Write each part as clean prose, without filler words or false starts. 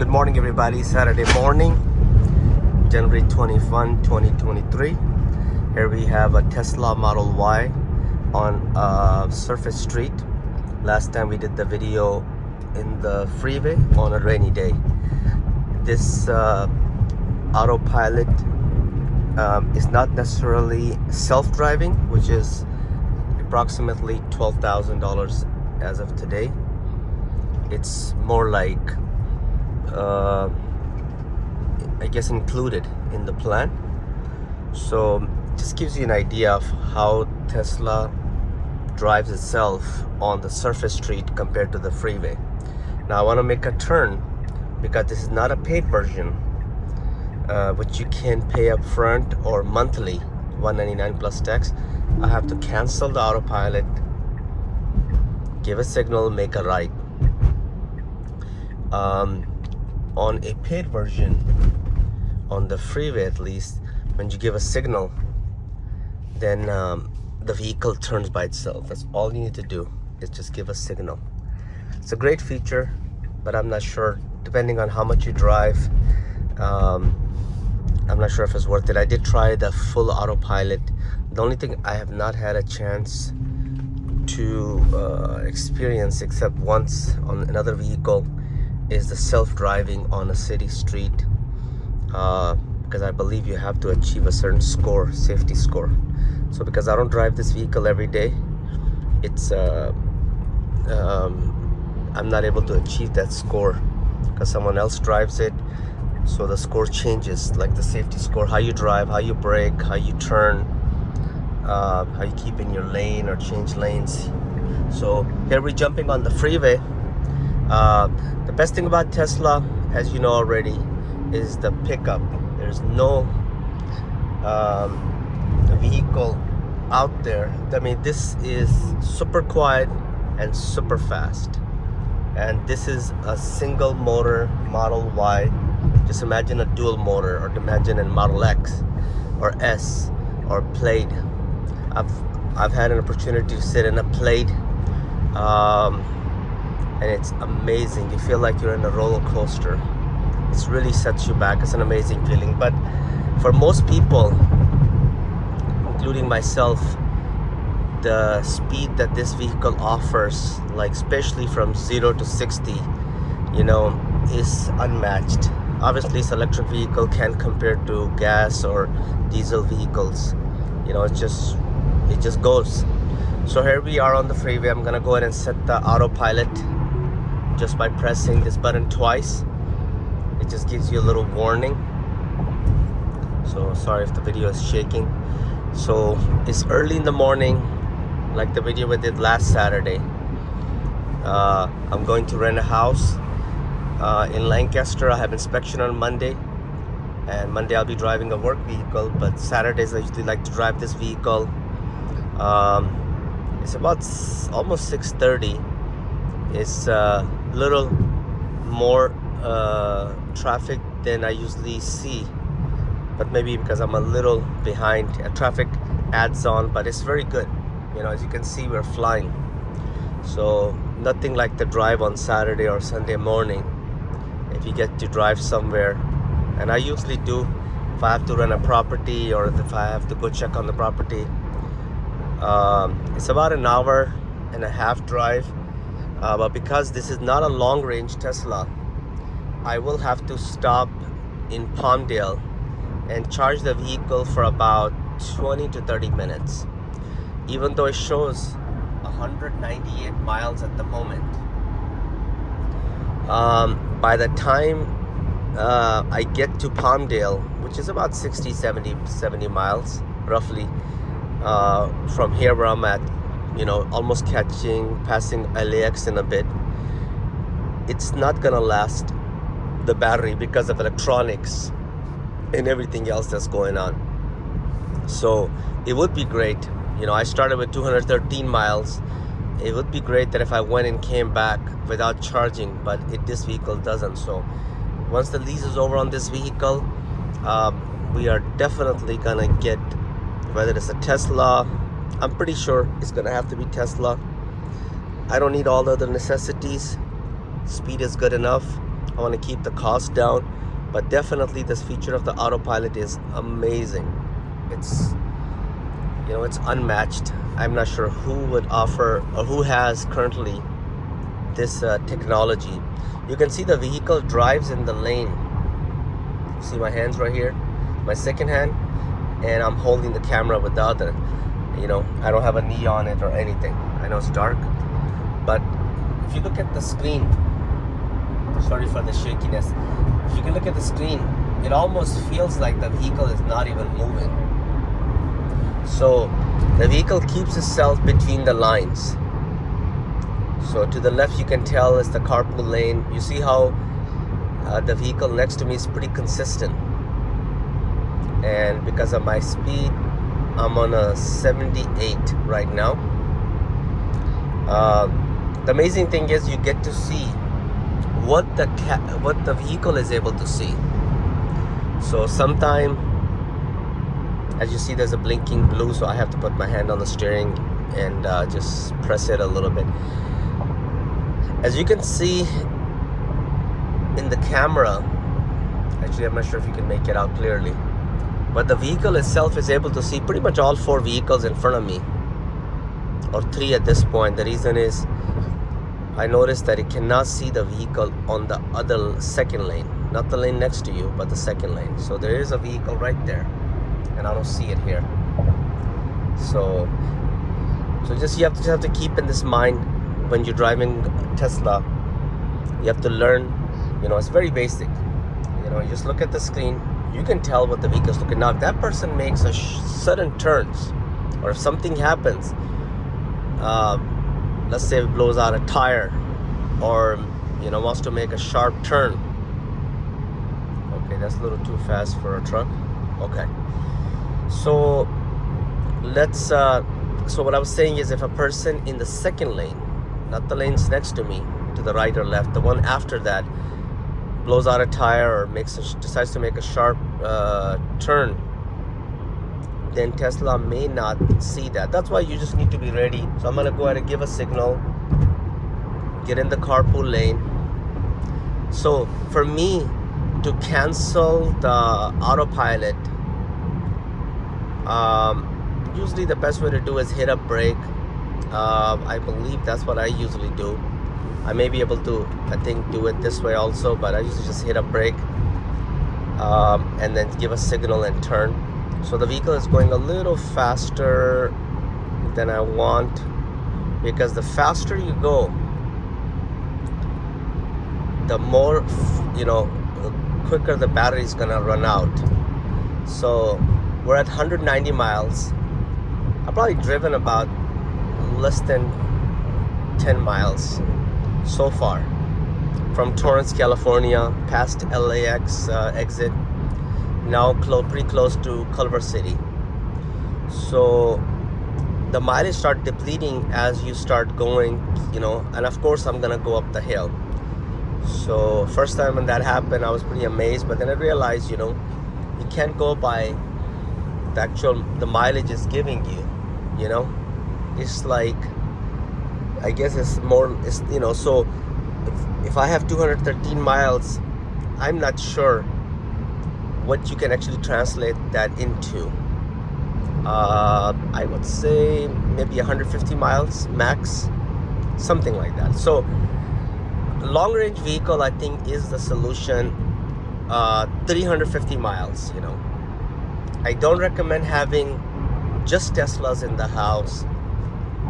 Good morning, everybody. Saturday morning, January 21, 2023. Here we have a Tesla Model Y on Surface Street. Last time we did the video in the freeway on a rainy day. This autopilot is not necessarily self-driving, which is approximately $12,000 as of today. It's more like I guess included in the plan. So just gives you an idea of how Tesla drives itself on the surface street compared to the freeway. Now I want to make a turn because this is not a paid version, which you can pay up front or monthly, $199 plus tax. I have to cancel the autopilot, give a signal, make a right. On a paid version, on the freeway at least, when you give a signal, then the vehicle turns by itself. That's all you need to do, is just give a signal. It's a great feature, but I'm not sure, depending on how much you drive, I'm not sure if it's worth it. I did try the full autopilot. The only thing I have not had a chance to experience, except once on another vehicle, is the self-driving on a city street, because I believe you have to achieve a certain score, safety score. So because I don't drive this vehicle every day, it's I'm not able to achieve that score because someone else drives it. So the score changes, like the safety score, how you drive, how you brake, how you turn, how you keep in your lane or change lanes. So here we're jumping on the freeway. The best thing about Tesla, as you know already, is the pickup. There's no vehicle out there. I mean, this is super quiet and super fast. And this is a single motor Model Y. Just imagine a dual motor, or imagine a Model X or S or Plaid. I've had an opportunity to sit in a Plaid. And it's amazing. You feel like you're in a roller coaster. It really sets you back. It's an amazing feeling. But for most people, including myself, the speed that this vehicle offers, like especially from 0 to 60, is unmatched. Obviously, this electric vehicle can't compare to gas or diesel vehicles. It just goes. So here we are on the freeway. I'm gonna go ahead and set the autopilot just by pressing this button twice. It just gives you a little warning. So sorry if the video is shaking. So it's early in the morning, like the video we did last Saturday. I'm going to rent a house in Lancaster. I have inspection on Monday, and Monday I'll be driving a work vehicle, but Saturdays I usually like to drive this vehicle. It's about almost 6:30. It's a little more traffic than I usually see, but maybe because I'm a little behind. Traffic adds on, but it's very good. As you can see, we're flying. So nothing like the drive on Saturday or Sunday morning if you get to drive somewhere. And I usually do if I have to rent a property or if I have to go check on the property. It's about an hour and a half drive. But because this is not a long-range Tesla, I will have to stop in Palmdale and charge the vehicle for about 20 to 30 minutes. Even though it shows 198 miles at the moment. By the time I get to Palmdale, which is about 60, 70 miles, roughly, from here where I'm at, almost passing LAX in a bit, it's not gonna last the battery because of electronics and everything else that's going on. So it would be great. I started with 213 miles. It would be great that if I went and came back without charging, but this vehicle doesn't. So once the lease is over on this vehicle, we are definitely gonna get, whether it's a Tesla, I'm pretty sure it's gonna have to be Tesla. I don't need all the other necessities. Speed is good enough. I want to keep the cost down, but definitely this feature of the autopilot is amazing. It's, you know, it's unmatched. I'm not sure who would offer or who has currently this technology. You can see the vehicle drives in the lane. You see my hands right here, my second hand, and I'm holding the camera with the other. You know, I don't have a knee on it or anything. I know it's dark, but if you look at the screen, sorry for the shakiness. If you can look at the screen, it almost feels like the vehicle is not even moving. So the vehicle keeps itself between the lines. So to the left, you can tell is the carpool lane. You see how the vehicle next to me is pretty consistent. And because of my speed, I'm on a 78 right now. The amazing thing is you get to see what the vehicle is able to see. So sometime, as you see, there's a blinking blue, so I have to put my hand on the steering and just press it a little bit. As you can see in the camera, actually I'm not sure if you can make it out clearly, but the vehicle itself is able to see pretty much all 4 vehicles in front of me, or 3 at this point. The reason is I noticed that it cannot see the vehicle on the other second lane, not the lane next to you, but the second lane. So there is a vehicle right there, and I don't see it here. So you have to keep in this mind when you're driving Tesla. You have to learn, you know, it's very basic. You know, you just look at the screen, you can tell what the vehicle's looking. Now, if that person makes a sudden turns, or if something happens, let's say it blows out a tire, or, you know, wants to make a sharp turn. Okay, that's a little too fast for a truck. Okay. So so what I was saying is, if a person in the second lane, not the lanes next to me, to the right or left, the one after that, blows out a tire or decides to make a sharp turn, then Tesla may not see that. That's why you just need to be ready. So I'm gonna go ahead and give a signal, get in the carpool lane. So for me to cancel the autopilot, usually the best way to do is hit a brake. I believe that's what I usually do. I may be able to, I think, do it this way also, but I usually just hit a brake and then give a signal and turn. So the vehicle is going a little faster than I want, because the faster you go, the more, you know, the quicker the battery is gonna run out. So we're at 190 miles. I've probably driven about less than 10 miles so far from Torrance, California, past LAX exit, now pretty close to Culver City. So the mileage start depleting as you start going, you know, and of course I'm gonna go up the hill. So first time when that happened, I was pretty amazed, but then I realized, you know, you can't go by the mileage is giving you, you know. It's like, I guess it's more, it's, you know, so if I have 213 miles, I'm not sure what you can actually translate that into. I would say maybe 150 miles max, something like that. So long range vehicle, I think, is the solution. 350 miles, you know. I don't recommend having just Teslas in the house,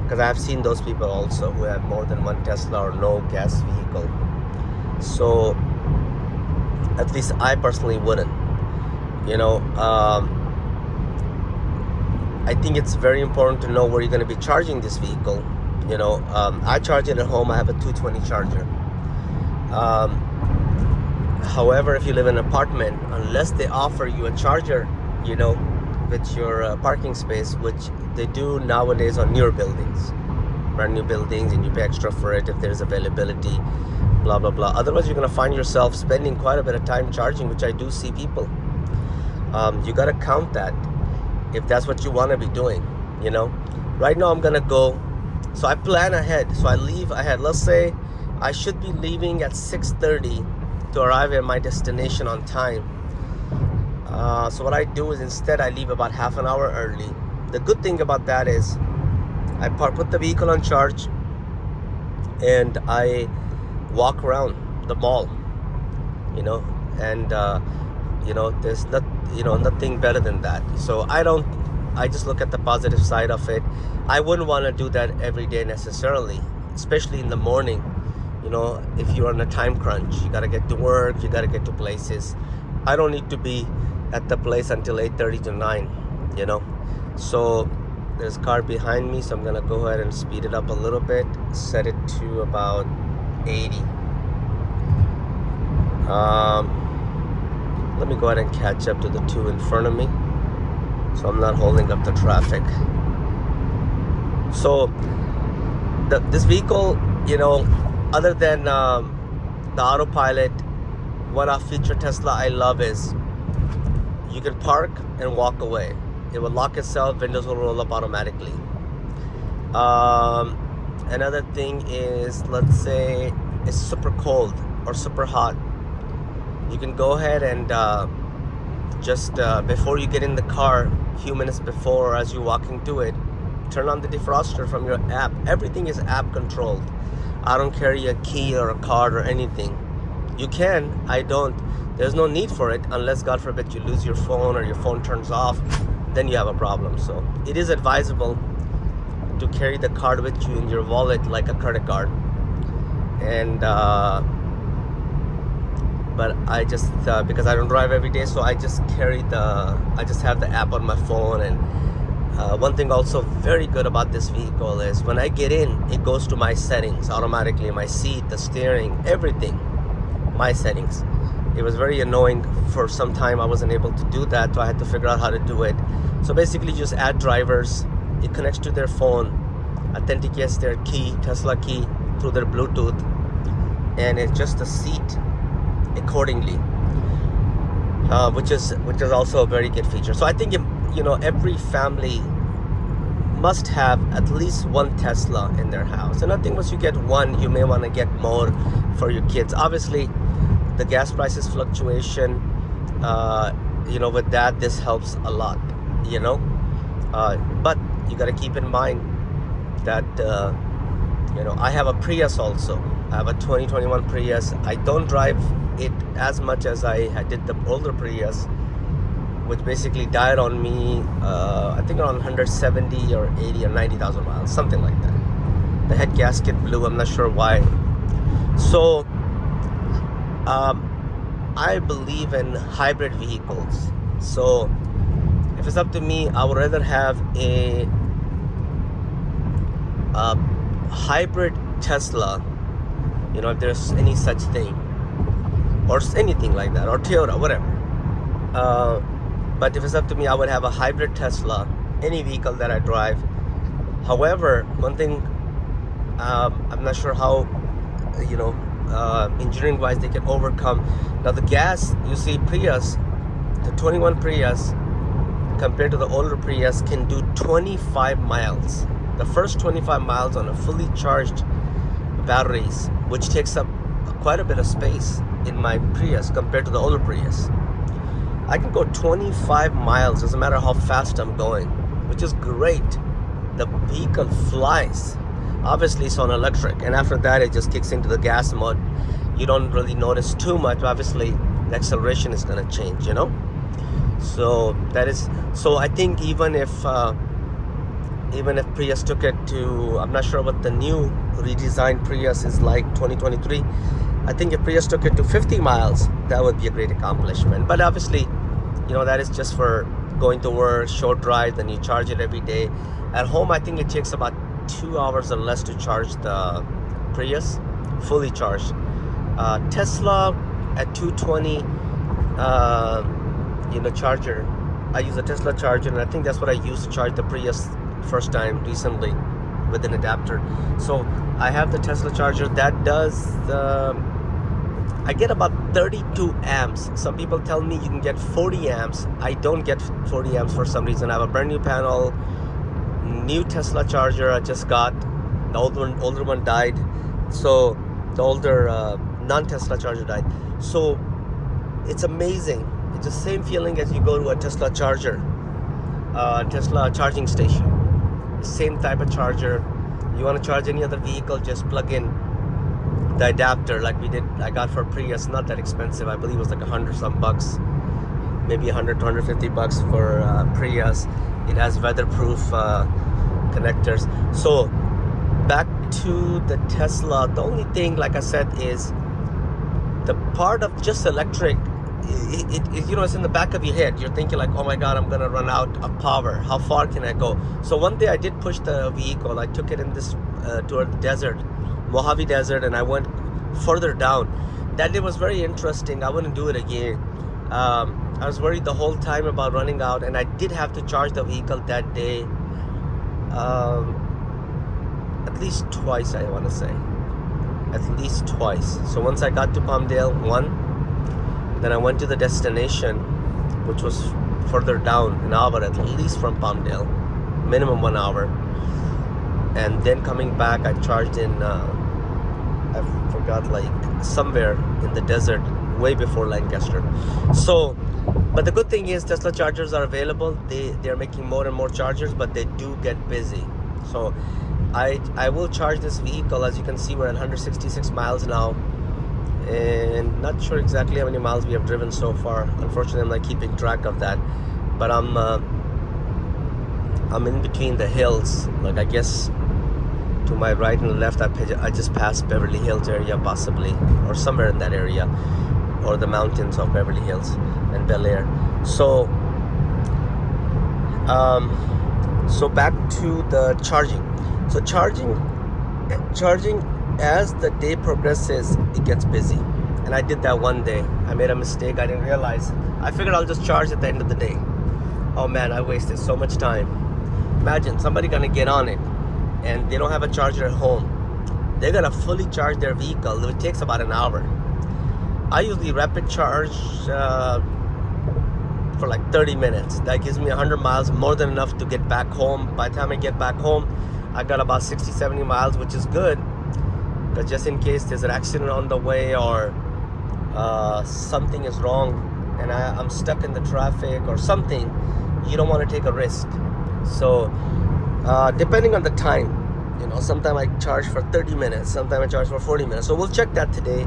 because I've seen those people also who have more than one Tesla or no gas vehicle. So at least I personally wouldn't, you know. I think it's very important to know where you're going to be charging this vehicle. You know, I charge it at home. I have a 220 charger. However, if you live in an apartment, unless they offer you a charger, you know, with your parking space, which they do nowadays on newer buildings, brand new buildings, and you pay extra for it if there's availability, blah blah blah. Otherwise, you're gonna find yourself spending quite a bit of time charging, which I do see people. You gotta count that if that's what you want to be doing, you know. Right now I'm gonna go, so I plan ahead, so I leave ahead. Let's say I should be leaving at 6:30 to arrive at my destination on time. So what I do is instead I leave about half an hour early. The good thing about that is I put the vehicle on charge and I walk around the mall, and there's nothing better than that. So I just look at the positive side of it. I wouldn't want to do that every day necessarily, especially in the morning. If you're on a time crunch, you got to get to work, you got to get to places. I don't need to be at the place until 8:30 to 9, So there's a car behind me, so I'm going to go ahead and speed it up a little bit, set it to about 80. Let me go ahead and catch up to the two in front of me, so I'm not holding up the traffic. So this vehicle, other than the autopilot, what a feature Tesla I love is you can park and walk away. It will lock itself, windows will roll up automatically. Another thing is, let's say it's super cold or super hot. You can go ahead and just before you get in the car, a few minutes before, as you're walking to it, turn on the defroster from your app. Everything is app controlled. I don't carry a key or a card or anything. You can, I don't. There's no need for it unless, God forbid, you lose your phone or your phone turns off. Then you have a problem. So it is advisable to carry the card with you in your wallet like a credit card. And but I just because I don't drive every day, so I just have the app on my phone. And one thing also very good about this vehicle is when I get in, it goes to my settings automatically. My seat, the steering, everything, my settings. It was very annoying for some time. I wasn't able to do that, so I had to figure out how to do it. So basically just add drivers, it connects to their phone, authenticates their key, Tesla key, through their Bluetooth, and it just a seat accordingly, which is also a very good feature. So I think every family must have at least one Tesla in their house. And I think once you get one, you may want to get more for your kids. Obviously, the gas prices fluctuation, with that, this helps a lot, but you got to keep in mind that I have a Prius also. I have a 2021 Prius. I don't drive it as much as I did the older Prius, which basically died on me, I think around 170 or 80 or 90,000 miles, something like that. The head gasket blew, I'm not sure why. So I believe in hybrid vehicles. So if it's up to me, I would rather have a hybrid Tesla, if there's any such thing, or anything like that, or Toyota, whatever. But if it's up to me, I would have a hybrid Tesla, any vehicle that I drive. However, one thing, I'm not sure how, engineering wise they can overcome. Now the gas, you see Prius, the 21 Prius compared to the older Prius can do 25 miles. The first 25 miles on a fully charged batteries, which takes up quite a bit of space in my Prius compared to the older Prius. I can go 25 miles, doesn't matter how fast I'm going, which is great. The vehicle flies. Obviously it's on electric, and after that it just kicks into the gas mode. You don't really notice too much. Obviously the acceleration is going to change, so I think even if Prius took it to, I'm not sure what the new redesigned Prius is like, 2023. I think if Prius took it to 50 miles, that would be a great accomplishment. But obviously, that is just for going to work, short drive, then you charge it every day. At home, I think it takes about 2 hours or less to charge the Prius, fully charged. Tesla at 220, charger. I use a Tesla charger, and I think that's what I used to charge the Prius first time recently with an adapter. So I have the Tesla charger that does I get about 32 amps. Some people tell me you can get 40 amps. I don't get 40 amps for some reason. I have a brand new panel, new Tesla charger I just got. The older one died, so the older non-Tesla charger died. So it's amazing. It's the same feeling as you go to a Tesla charger, Tesla charging station. Same type of charger. You want to charge any other vehicle, just plug in the adapter like we did. I got for Prius, not that expensive. I believe it was like $100 some bucks, maybe 100 to 150 bucks for Prius. It has weatherproof connectors. So back to the Tesla, the only thing, like I said, is the part of just electric. It you know, it's in the back of your head. You're thinking like, oh my god, I'm gonna run out of power. How far can I go? So one day I did push the vehicle. I took it in this toward the desert, Mojave Desert, and I went further down. That day was very interesting. I wouldn't do it again. I was worried the whole time about running out, and I did have to charge the vehicle that day at least twice, I want to say. At least twice. So once I got to Palmdale, then I went to the destination, which was further down, an hour at least from Palmdale, minimum 1 hour. And then coming back, I charged in, I forgot, like somewhere in the desert, way before Lancaster. So, but the good thing is Tesla chargers are available. They're making more and more chargers, but they do get busy. So I will charge this vehicle. As you can see, we're at 166 miles now, and not sure exactly how many miles we have driven so far. Unfortunately, I'm not keeping track of that, but I'm in between the hills. Like, I guess to my right and left, I just passed Beverly Hills area, possibly, or somewhere in that area, or the mountains of Beverly Hills and Bel Air. So so back to the charging. So charging as the day progresses, it gets busy. And I did that one day. I made a mistake. I didn't realize. I figured I'll just charge at the end of the day. Oh man, I wasted so much time. Imagine somebody gonna get on it and they don't have a charger at home. They're gonna fully charge their vehicle. It takes about an hour. I usually rapid charge for like 30 minutes. That gives me 100 miles, more than enough to get back home. By the time I get back home, I got about 60-70 miles, which is good, because just in case there's an accident on the way, or something is wrong and I'm stuck in the traffic or something, you don't want to take a risk. So depending on the time, you know, sometimes I charge for 30 minutes, sometimes I charge for 40 minutes. So we'll check that today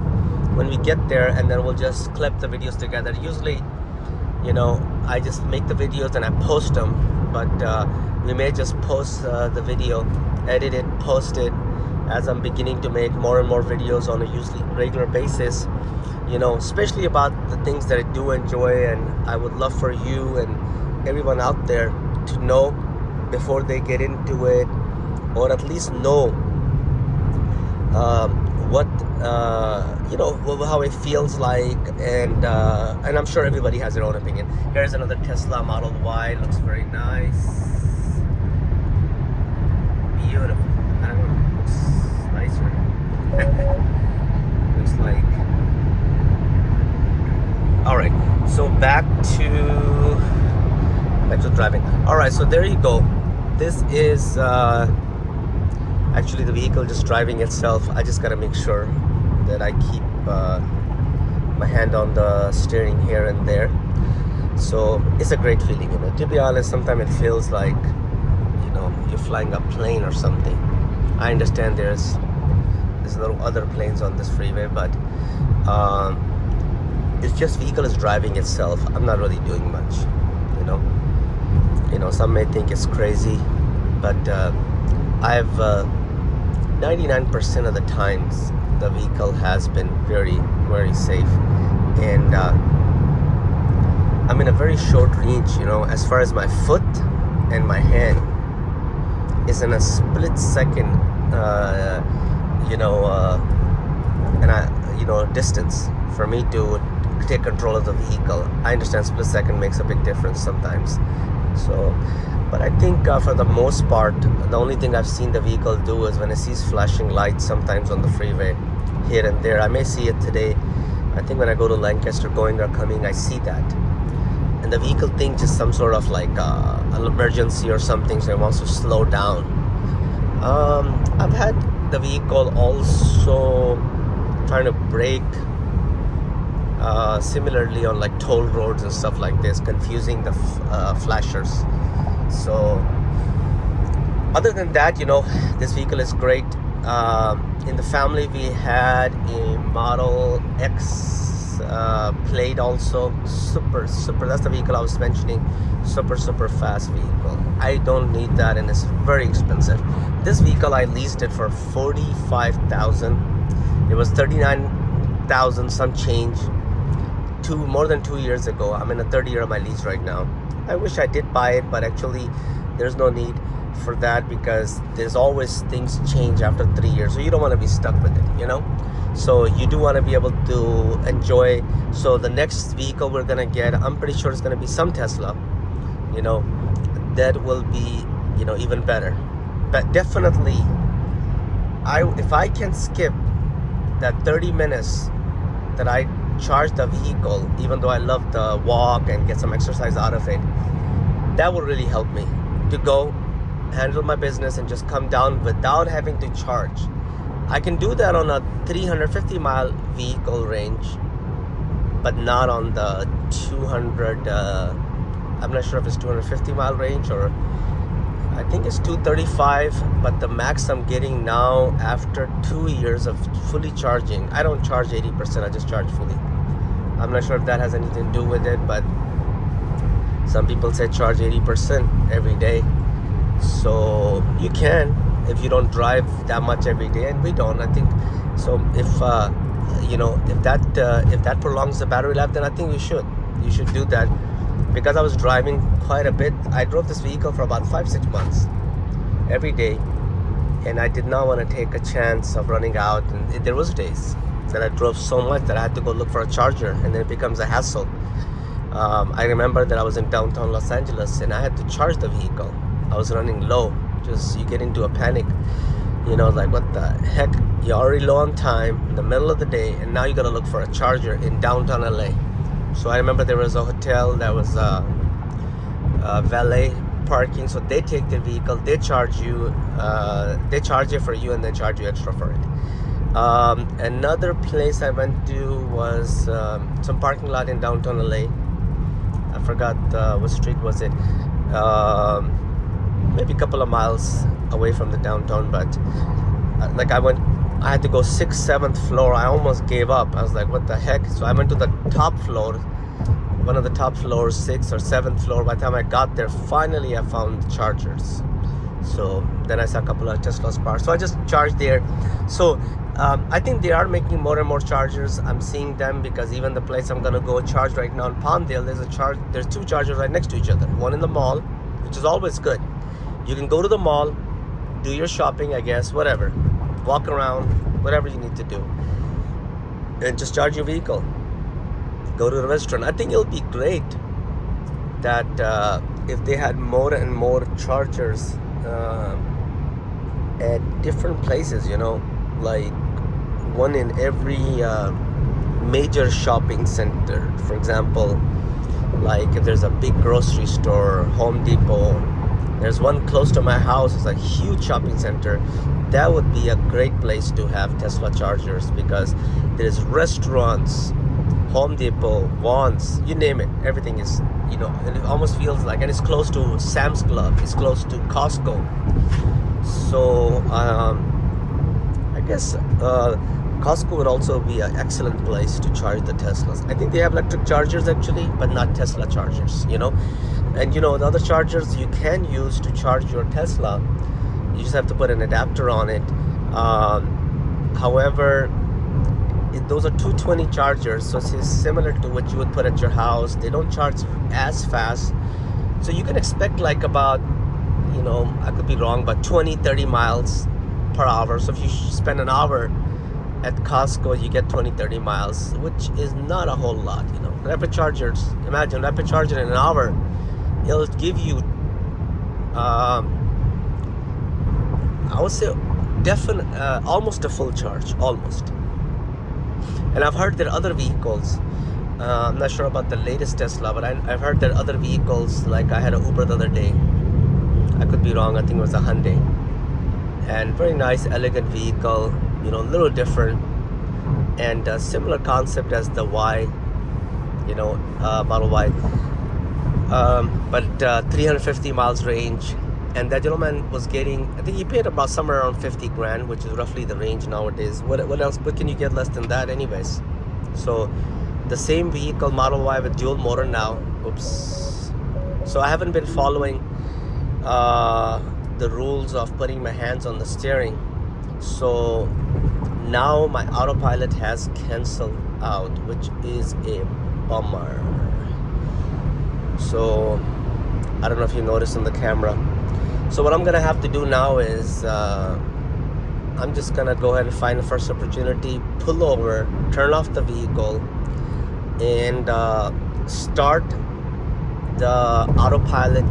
when we get there, and then we'll just clip the videos together. Usually, you know, I just make the videos and I post them, but we may just post the video, edit it, post it, as I'm beginning to make more and more videos on a usually regular basis, you know, especially about the things that I do enjoy. And I would love for you and everyone out there to know before they get into it, or at least know what you know, how it feels like, and I'm sure everybody has their own opinion. Here's another Tesla Model Y. Looks very nice, beautiful. I don't know, looks nicer. Looks like. All right, so back to driving. All right, so there you go. This is actually the vehicle just driving itself. I just gotta make sure that I keep my hand on the steering here and there. So it's a great feeling, you know. To be honest, sometimes it feels like, you know, you're flying a plane or something. I understand there's little other planes on this freeway, but it's just vehicle is driving itself. I'm not really doing much, you know. You know, some may think it's crazy, but I've 99% of the times the vehicle has been very, very safe, and I'm in a very short range, you know, as far as my foot and my hand is in a split second, you know, and distance for me to take control of the vehicle. I understand split second makes a big difference sometimes. So, but I think for the most part, the only thing I've seen the vehicle do is when it sees flashing lights sometimes on the freeway, here and there. I may see it today. I think when I go to Lancaster going or coming, I see that. And the vehicle thinks it's some sort of like an emergency or something, so it wants to slow down. I've had the vehicle also trying to brake similarly on like toll roads and stuff like this, confusing the flashers. So other than that, this vehicle is great. In the family we had a Model X Plate also. Super, that's the vehicle I was mentioning. Super fast vehicle. I don't need that, and it's very expensive. This vehicle I leased it for $45,000. It was $39,000 some change more than 2 years ago. I'm in the third year of my lease right now. I wish I did buy it, but actually there's no need for that, because there's always things change after 3 years, so you don't want to be stuck with it, so you do want to be able to enjoy. So the next vehicle we're gonna get, I'm pretty sure it's gonna be some Tesla, that will be even better. But definitely if I can skip that 30 minutes that I charge the vehicle, even though I love the walk and get some exercise out of it, that will really help me to go handle my business and just come down without having to charge. I can do that on a 350 mile vehicle range, but not on the 200 I'm not sure if it's 250 mile range, or I think it's 235, but the max I'm getting now after 2 years of fully charging, I don't charge 80%, I just charge fully. I'm not sure if that has anything to do with it, but some people say charge 80% every day. So you can, if you don't drive that much every day, and we don't, I think. So if that prolongs the battery life, then I think you should do that. Because I was driving quite a bit. I drove this vehicle for about 5-6 months every day, and I did not want to take a chance of running out. And there was days that I drove so much that I had to go look for a charger, and then it becomes a hassle. I remember that I was in downtown Los Angeles and I had to charge the vehicle. I was running low. Just you get into a panic, like what the heck? You're already low on time in the middle of the day, and now you gotta look for a charger in downtown LA. So I remember there was a hotel that was valet parking, so they take their vehicle, they charge you, they charge it for you, and then charge you extra for it. Another place I went to was some parking lot in downtown LA. I forgot what street was it. Maybe a couple of miles away from the downtown, but I had to go 6th, 7th floor. I almost gave up. I was like, what the heck? So I went to the top floor, one of the top floors, 6th or 7th floor. By the time I got there, finally I found chargers. So then I saw a couple of Tesla's parked. So I just charged there. So I think they are making more and more chargers. I'm seeing them because even the place I'm gonna go charge right now in Palmdale, there's 2 chargers right next to each other. One in the mall, which is always good. You can go to the mall, do your shopping, I guess, whatever. Walk around, whatever you need to do, and just charge your vehicle. Go to the restaurant. I think it'll be great that if they had more and more chargers at different places, like one in every major shopping center. For example, like if there's a big grocery store, Home Depot. There's one close to my house. It's a huge shopping center. That would be a great place to have Tesla chargers, because there's restaurants, Home Depot, Vons, you name it. Everything is, and it almost feels like, and it's close to Sam's Club. It's close to Costco. So I guess Costco would also be an excellent place to charge the Teslas. I think they have electric chargers actually, but not Tesla chargers, And the other chargers you can use to charge your Tesla, you just have to put an adapter on it. However, those are 220 chargers, so it's similar to what you would put at your house. They don't charge as fast. So you can expect like about, I could be wrong, but 20-30 miles per hour. So if you spend an hour at Costco, you get 20-30 miles, which is not a whole lot. Rapid chargers, imagine rapid charger in an hour, it'll give you I would say almost a full charge, almost. And I've heard that other vehicles, I'm not sure about the latest Tesla, but I've heard that other vehicles, like I had an Uber the other day, I could be wrong, I think it was a Hyundai, and very nice, elegant vehicle, a little different, and a similar concept as the Y, Model Y, but 350 miles range. And that gentleman was getting, I think he paid about somewhere around 50 grand, which is roughly the range nowadays. What else? What can you get less than that anyways? So the same vehicle, Model Y with dual motor now. Oops. So I haven't been following the rules of putting my hands on the steering. So now my autopilot has canceled out, which is a bummer. So I don't know if you noticed on the camera. So what I'm gonna have to do now is I'm just gonna go ahead and find the first opportunity, pull over, turn off the vehicle, and start the autopilot,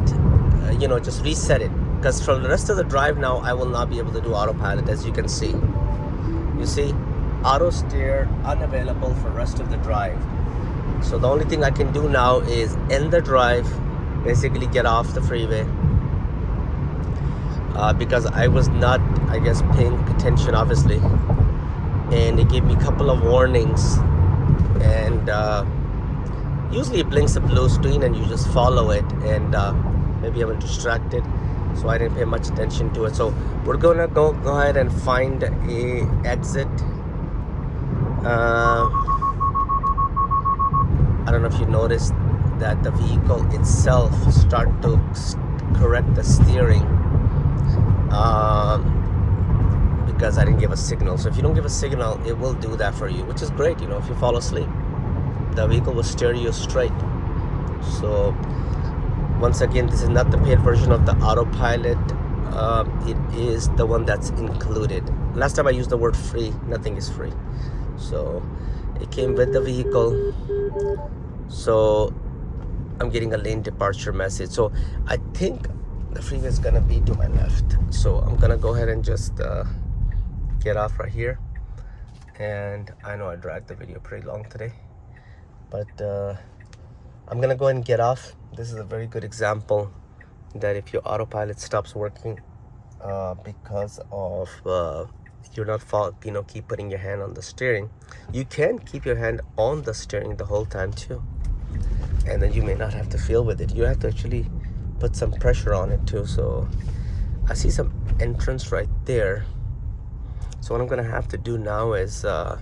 just reset it. Because for the rest of the drive now, I will not be able to do autopilot, as you can see. You see, auto steer unavailable for the rest of the drive. So the only thing I can do now is end the drive, basically get off the freeway. Because I was not, paying attention, obviously. And it gave me a couple of warnings. And usually it blinks a blue screen and you just follow it. And maybe I was distracted, so I didn't pay much attention to it. So we're gonna go ahead and find a exit. I don't know if you noticed that the vehicle itself started to correct the steering. Because I didn't give a signal. So if you don't give a signal, it will do that for you, which is great. If you fall asleep, the vehicle will steer you straight. So once again, this is not the paid version of the autopilot. It is the one that's included. Last time I used the word free, nothing is free. So it came with the vehicle. So I'm getting a lane departure message. So I think the freeway is gonna be to my left. So I'm gonna go ahead and just get off right here. And I know I dragged the video pretty long today, but I'm gonna go ahead and get off. This is a very good example that if your autopilot stops working because of you're not keep putting your hand on the steering, you can keep your hand on the steering the whole time too, and then you may not have to feel with it. You have to actually put some pressure on it too. So I see some entrance right there. So what I'm gonna have to do now is I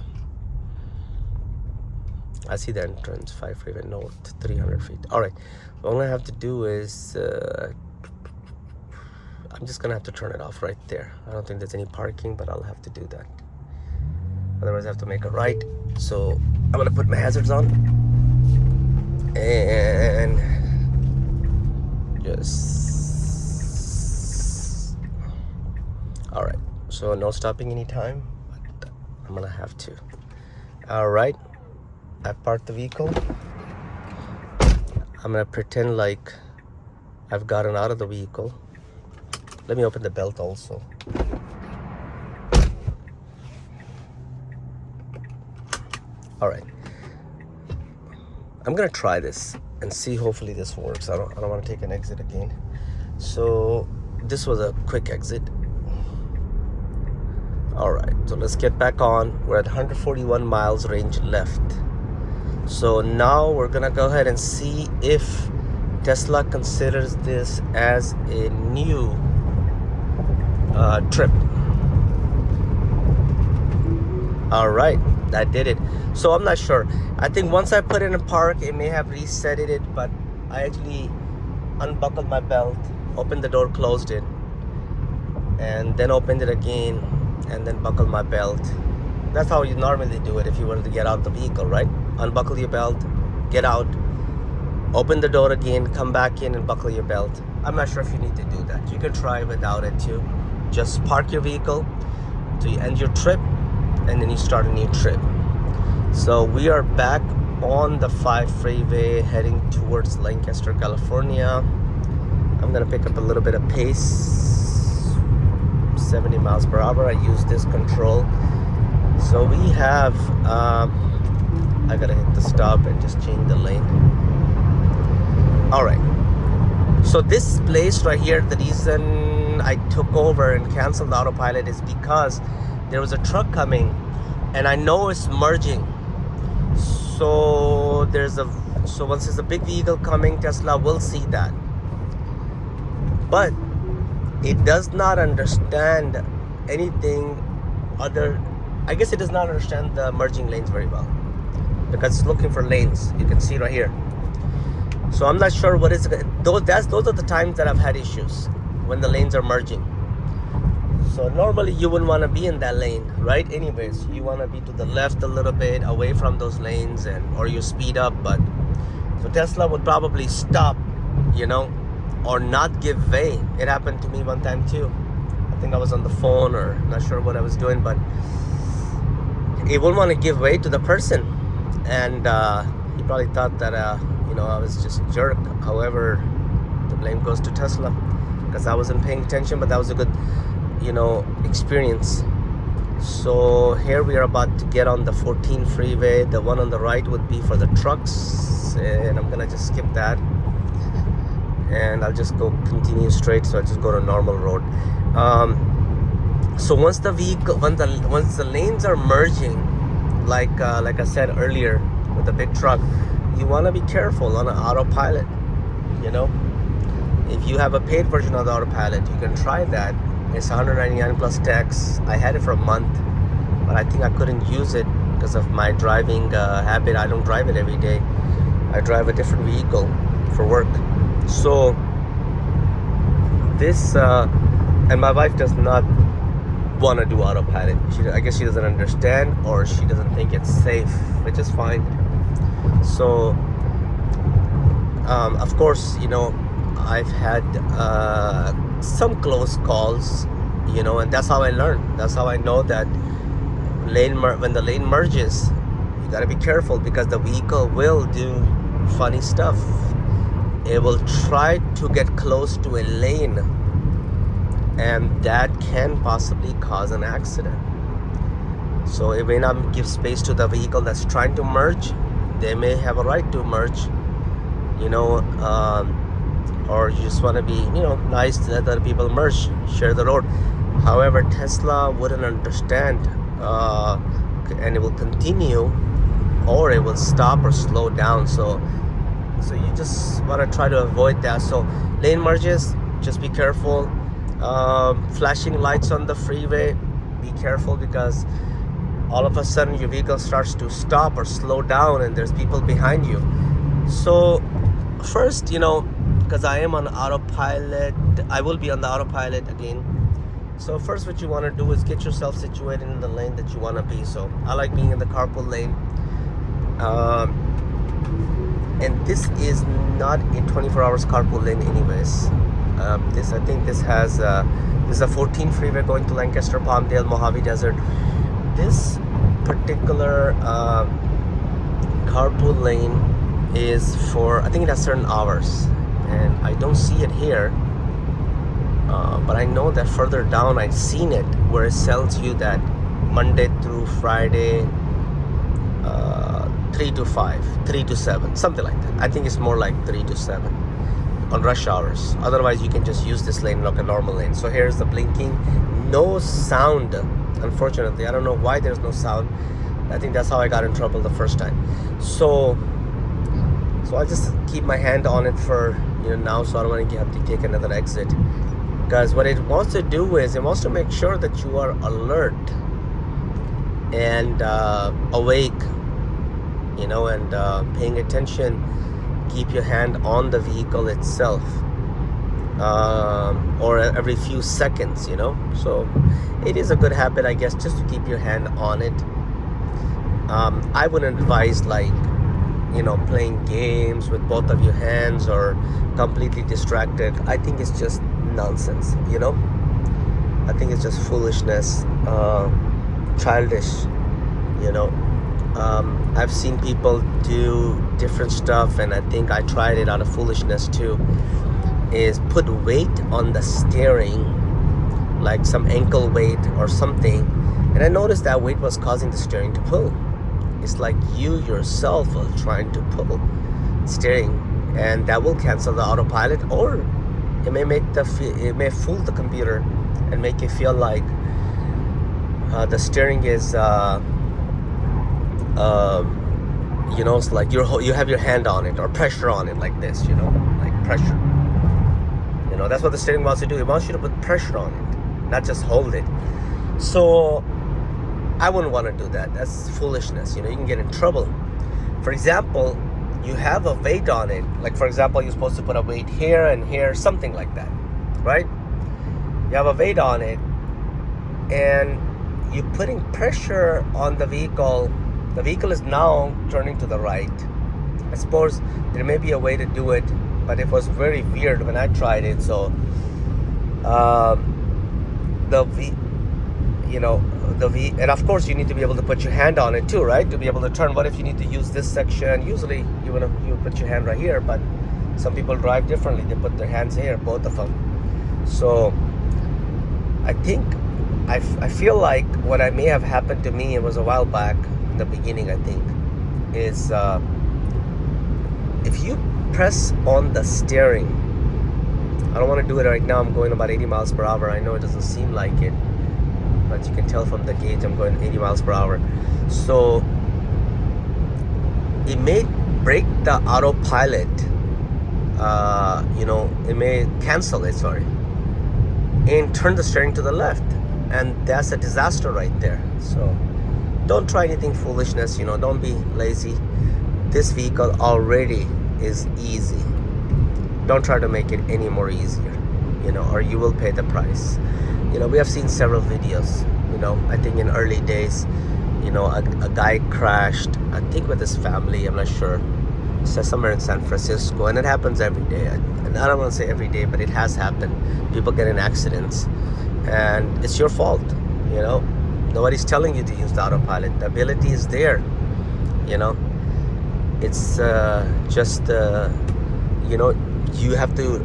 see the entrance, 5 freeway north, 300 feet. All right, what I'm gonna have to do is I'm just gonna have to turn it off right there. I don't think there's any parking, but I'll have to do that. Otherwise I have to make a right. So I'm gonna put my hazards on and just, all right. So no stopping anytime, but I'm gonna have to. All right, I parked the vehicle. I'm gonna pretend like I've gotten out of the vehicle. Let me open the belt also. All right, I'm gonna try this and see. Hopefully this works. I don't want to take an exit again. So this was a quick exit. All right, so let's get back on. We're at 141 miles range left. So now we're gonna go ahead and see if Tesla considers this as a new trip. All right, that did it. So I'm not sure. I think once I put it in park, it may have reset it, but I actually unbuckled my belt, opened the door, closed it, and then opened it again, and then buckled my belt. That's how you normally do it if you wanted to get out the vehicle, right? Unbuckle your belt, get out, open the door again, come back in and buckle your belt. I'm not sure if you need to do that. You can try without it too. Just park your vehicle till you end your trip, and then you start a new trip. So we are back on the 5 freeway heading towards Lancaster, California. I'm gonna pick up a little bit of pace, 70 miles per hour. I use this control. So we have, I gotta hit the stop and just change the lane. All right. So this place right here, the reason I took over and canceled the autopilot is because there was a truck coming and I know it's merging. So once there's a big vehicle coming, Tesla will see that. But it does not understand anything other. I guess it does not understand the merging lanes very well, because it's looking for lanes. You can see right here. So I'm not sure what is those are the times that I've had issues, when the lanes are merging. So normally you wouldn't want to be in that lane, right? Anyways, you want to be to the left a little bit, away from those lanes, or you speed up. But so Tesla would probably stop, or not give way. It happened to me one time too. I think I was on the phone, or not sure what I was doing, but it wouldn't want to give way to the person, and he probably thought that I was just a jerk. However, the blame goes to Tesla, because I wasn't paying attention. But that was a good experience. So here we are about to get on the 14 freeway. The one on the right would be for the trucks, and I'm gonna just skip that, and I'll just continue straight. So I just go to normal road. So once the lanes are merging, like I said earlier with the big truck, you want to be careful on an autopilot. If you have a paid version of the autopilot, you can try that. It's $199 plus tax. I had it for a month, but I think I couldn't use it because of my driving habit. I don't drive it every day. I drive a different vehicle for work. So this, and my wife does not want to do autopilot. I guess she doesn't understand, or she doesn't think it's safe, which is fine. So, of course, I've had some close calls, and that's how I learn. That's how I know that when the lane merges, you gotta be careful, because the vehicle will do funny stuff. It will try to get close to a lane, and that can possibly cause an accident. So it may not give space to the vehicle that's trying to merge. They may have a right to merge, or you just want to be, nice to let other people merge, share the road. However, Tesla wouldn't understand, and it will continue, or it will stop or slow down. So you just want to try to avoid that. So lane merges, just be careful. Flashing lights on the freeway, be careful, because all of a sudden your vehicle starts to stop or slow down, and there's people behind you. So first, because I am on autopilot, I will be on the autopilot again. So first, what you want to do is get yourself situated in the lane that you want to be. So I like being in the carpool lane, and this is not a 24 hours carpool lane anyways. I think this has this is a 14 freeway going to Lancaster, Palmdale, Mojave Desert. This particular carpool lane is for, I think it has certain hours, and I don't see it here, but I know that further down I've seen it, where it tells you that Monday through Friday, 3 to 5, 3 to 7, something like that. I think it's more like 3 to 7 on rush hours. Otherwise, you can just use this lane like a normal lane. So here's the blinking. No sound, unfortunately. I don't know why there's no sound. I think that's how I got in trouble the first time. So I just keep my hand on it for now, so I don't want to have to take another exit. Because what it wants to do is it wants to make sure that you are alert and awake, and paying attention. Keep your hand on the vehicle itself, or every few seconds, So it is a good habit, I guess, just to keep your hand on it. I wouldn't advise playing games with both of your hands or completely distracted. I think it's just nonsense, I think it's just foolishness, childish, I've seen people do different stuff, and I think I tried it out of foolishness too, is put weight on the steering, like some ankle weight or something, and I noticed that weight was causing the steering to pull. It's like you yourself are trying to pull steering, and that will cancel the autopilot, or it may fool the computer and make you feel like the steering is It's like you have your hand on it or pressure on it like this, like pressure. That's what the steering wants to do. It wants you to put pressure on it, not just hold it. So I wouldn't want to do that. That's foolishness. You can get in trouble. For example, you have a weight on it. Like, for example, you're supposed to put a weight here and here, something like that, right? You have a weight on it, and you're putting pressure on the vehicle. The vehicle is now turning to the right. I suppose there may be a way to do it, but it was very weird when I tried it. So and of course you need to be able to put your hand on it too, right? To be able to turn. What if you need to use this section? Usually you put your hand right here, but some people drive differently. They put their hands here, both of them. So I think I feel like what may have happened to me, it was a while back in the beginning, I think, is if you press on the steering. I don't want to do it right now. I'm going about 80 miles per hour. I know it doesn't seem like it, but you can tell from the gauge I'm going 80 miles per hour. So it may break the autopilot. It may cancel it, and turn the steering to the left. And that's a disaster right there. So don't try anything foolishness, don't be lazy. This vehicle already is easy. Don't try to make it any more easier, or you will pay the price. We have seen several videos, I think in early days, a guy crashed, I think with his family, I'm not sure. It says somewhere in San Francisco, and it happens every day. And I don't want to say every day, but it has happened. People get in accidents, and it's your fault, Nobody's telling you to use the autopilot. The ability is there, It's just, you have to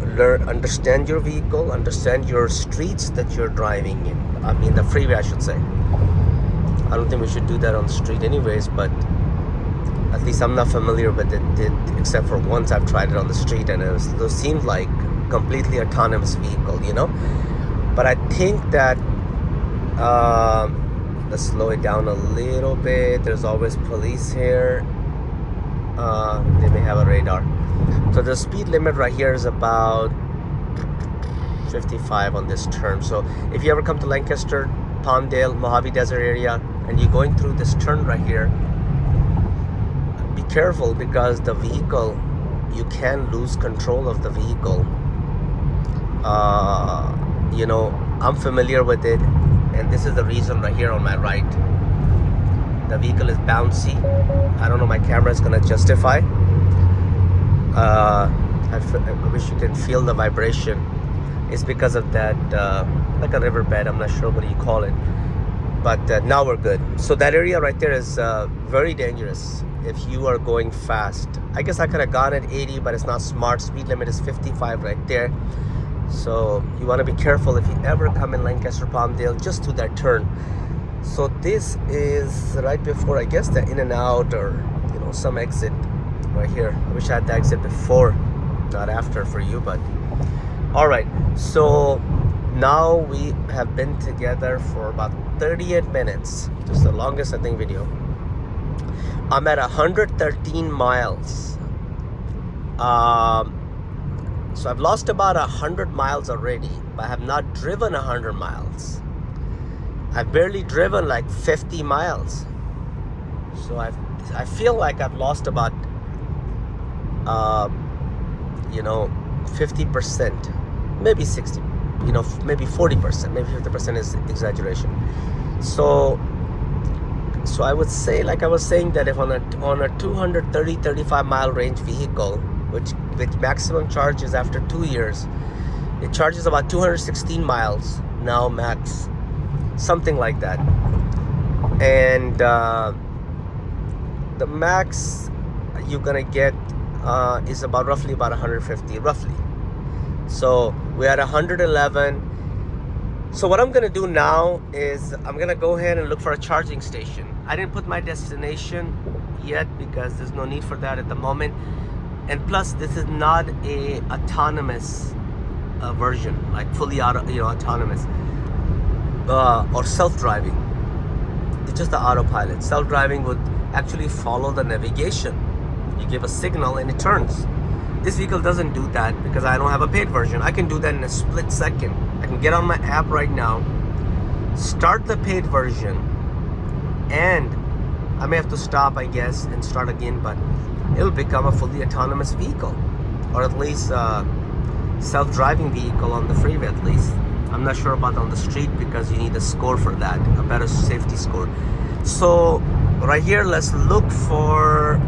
understand your vehicle, understand your streets that you're driving in. I mean, the freeway, I should say. I don't think we should do that on the street anyways, but at least I'm not familiar with it, except for once I've tried it on the street, and it seemed like completely autonomous vehicle, But I think that, let's slow it down a little bit. There's always police here. They may have a radar. So the speed limit right here is about 55 on this turn. So if you ever come to Lancaster, Palmdale, Mojave Desert area, and you're going through this turn right here, be careful, because the vehicle, you can lose control of the vehicle. I'm familiar with it, and this is the reason right here on my right. The vehicle is bouncy. I don't know, my camera is gonna justify. I wish you can feel the vibration. It's because of that, like a riverbed, I'm not sure what you call it. But now we're good. So that area right there is very dangerous if you are going fast. I guess I could have gone at 80, but it's not smart. Speed limit is 55 right there. So you want to be careful if you ever come in Lancaster, Palmdale, just to that turn. So this is right before, I guess, the in and out, or some exit right here. I wish I had the exit before, not after for you, but all right. So now we have been together for about 38 minutes. Just the longest, I think, video. I'm at 113 miles. So I've lost about 100 miles already, but I have not driven 100 miles. I've barely driven like 50 miles. So I feel like I've lost about 50%, maybe 60, maybe 40%, maybe 50% is exaggeration. So I would say, like I was saying, that if on a 230, 35 mile range vehicle, which maximum charges after 2 years, it charges about 216 miles now max, something like that. And the max you're gonna get is about roughly about 150, roughly. So we're at 111. So what I'm gonna do now is I'm gonna go ahead and look for a charging station. I didn't put my destination yet because there's no need for that at the moment. And plus, this is not a autonomous version, like fully autonomous or self-driving. It's just the autopilot. Self-driving would actually follow the navigation. You give a signal and it turns. This vehicle doesn't do that because I don't have a paid version. I can do that in a split second. I can get on my app right now, start the paid version, and I may have to stop, I guess, and start again, but it'll become a fully autonomous vehicle, or at least self-driving vehicle on the freeway at least. I'm not sure about on the street because you need a score for that, a better safety score. So right here, let's look for,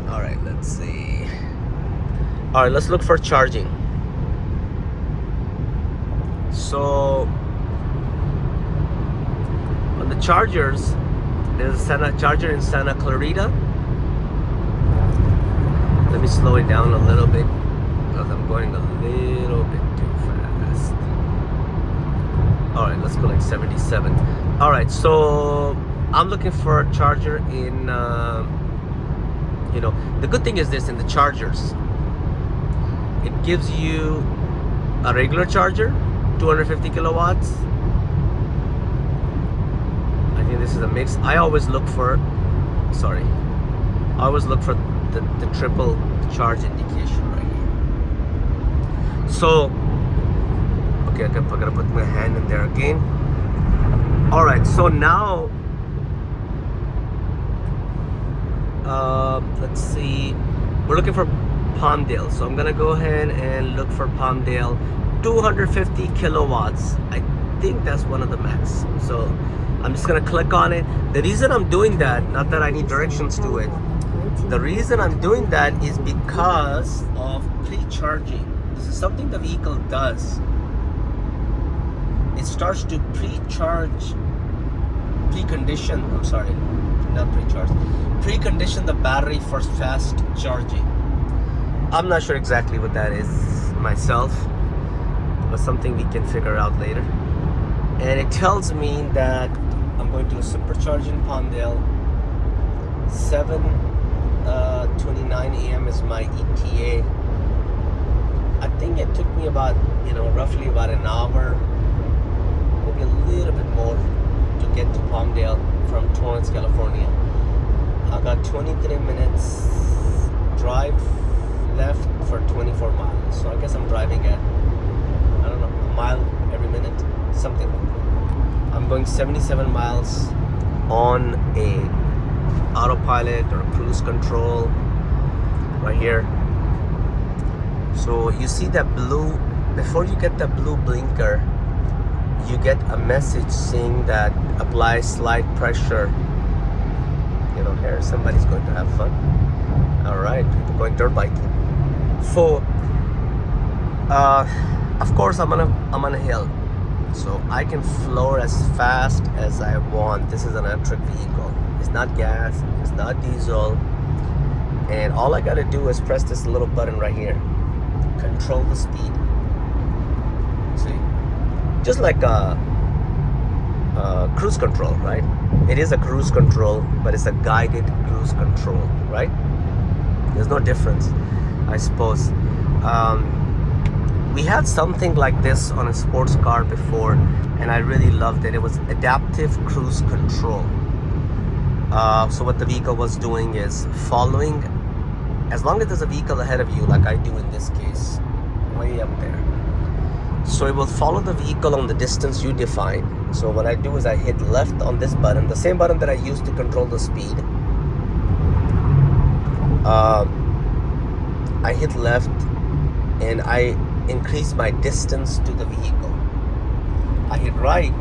all right, let's see. All right, let's look for charging. So on the chargers, there's a charger in Santa Clarita. Let me slow it down a little bit because I'm going a little bit too fast. All right, let's go like 77. All right, so I'm looking for a charger in, the good thing is this in the chargers. It gives you a regular charger, 250 kilowatts. I think this is a mix. I always look for the triple charge indication right here. So, okay, I'm gonna put my hand in there again. All right, so now, let's see. We're looking for Palmdale. So I'm gonna go ahead and look for Palmdale, 250 kilowatts. I think that's one of the max. So I'm just gonna click on it. The reason I'm doing that, not that I need directions to it, the reason I'm doing that is because of pre-charging. This is something the vehicle does. It starts to precondition the battery for fast charging. I'm not sure exactly what that is myself, but something we can figure out later. And it tells me that I'm going to a supercharge in Palmdale. 7:29 a.m. is my ETA. I think it took me about, roughly about an hour, maybe a little bit more to get to Palmdale from Torrance, California. I got 23 minutes drive left for 24 miles. So I guess I'm driving at, a mile every minute, something like that. I'm going 77 miles on a autopilot or cruise control right here. So you see that blue, before you get that blue blinker, you get a message saying that apply slight pressure. Here somebody's going to have fun. All right, people going dirt biking. So of course I'm on a hill, so I can floor as fast as I want. This is an electric vehicle. It's not gas, it's not diesel, and all I gotta do is press this little button right here, control the speed. See, just like a cruise control, right? It is a cruise control, but it's a guided cruise control, right? There's no difference, I suppose. We had something like this on a sports car before, and I really loved it. It was adaptive cruise control. So what the vehicle was doing is following, as long as there's a vehicle ahead of you, like I do in this case, way up there. So it will follow the vehicle on the distance you define. So what I do is I hit left on this button, the same button that I used to control the speed. I hit left and I increase my distance to the vehicle. I hit right,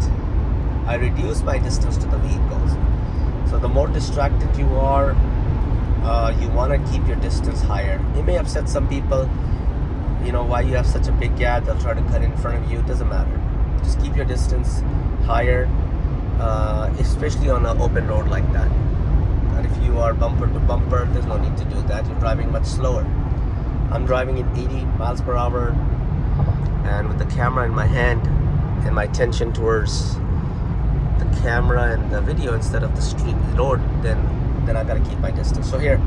I reduce my distance to the vehicles. So the more distracted you are, you want to keep your distance higher. It may upset some people, why you have such a big gap, they'll try to cut in front of you. It doesn't matter. Just keep your distance higher, especially on an open road like that. And if you are bumper to bumper, there's no need to do that. You're driving much slower. I'm driving at 80 miles per hour, and with the camera in my hand and my attention towards the camera and the video instead of the street road, then I gotta keep my distance. So here,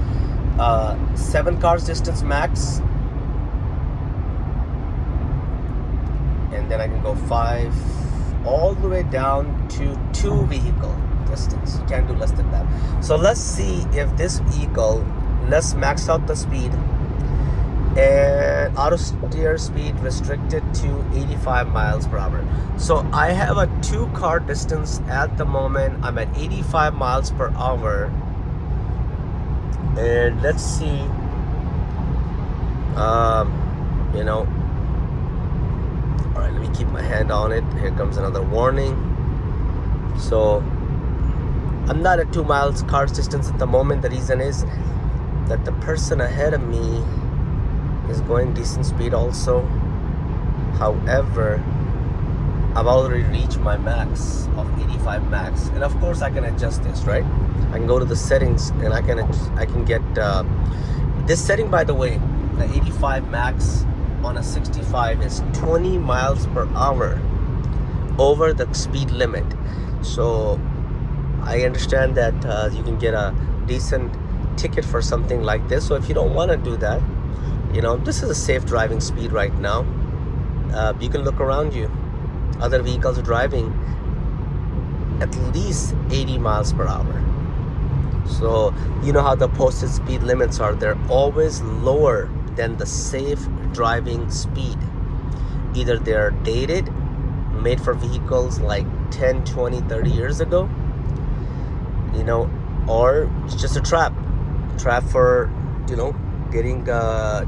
7 cars distance max, and then I can go 5 all the way down to 2 vehicle. distance. You can't do less than that. So let's see if this vehicle, let's max out the speed, and auto steer speed restricted to 85 miles per hour. So I have a 2-car distance at the moment. I'm at 85 miles per hour, and let's see, you know, all right, let me keep my hand on it. Here comes another warning. So I'm not at 2 miles car distance at the moment. The reason is that the person ahead of me is going decent speed also. However, I've already reached my max of 85 max, and of course I can adjust this, right? I can go to the settings and I can get this setting. By the way, the 85 max on a 65 is 20 miles per hour over the speed limit. So I understand that you can get a decent ticket for something like this. So if you don't want to do that, you know, this is a safe driving speed right now. You can look around you. Other vehicles are driving at least 80 miles per hour. So you know how the posted speed limits are. They're always lower than the safe driving speed. Either they're dated, made for vehicles like 10, 20, 30 years ago, you know, or it's just a trap for, you know, getting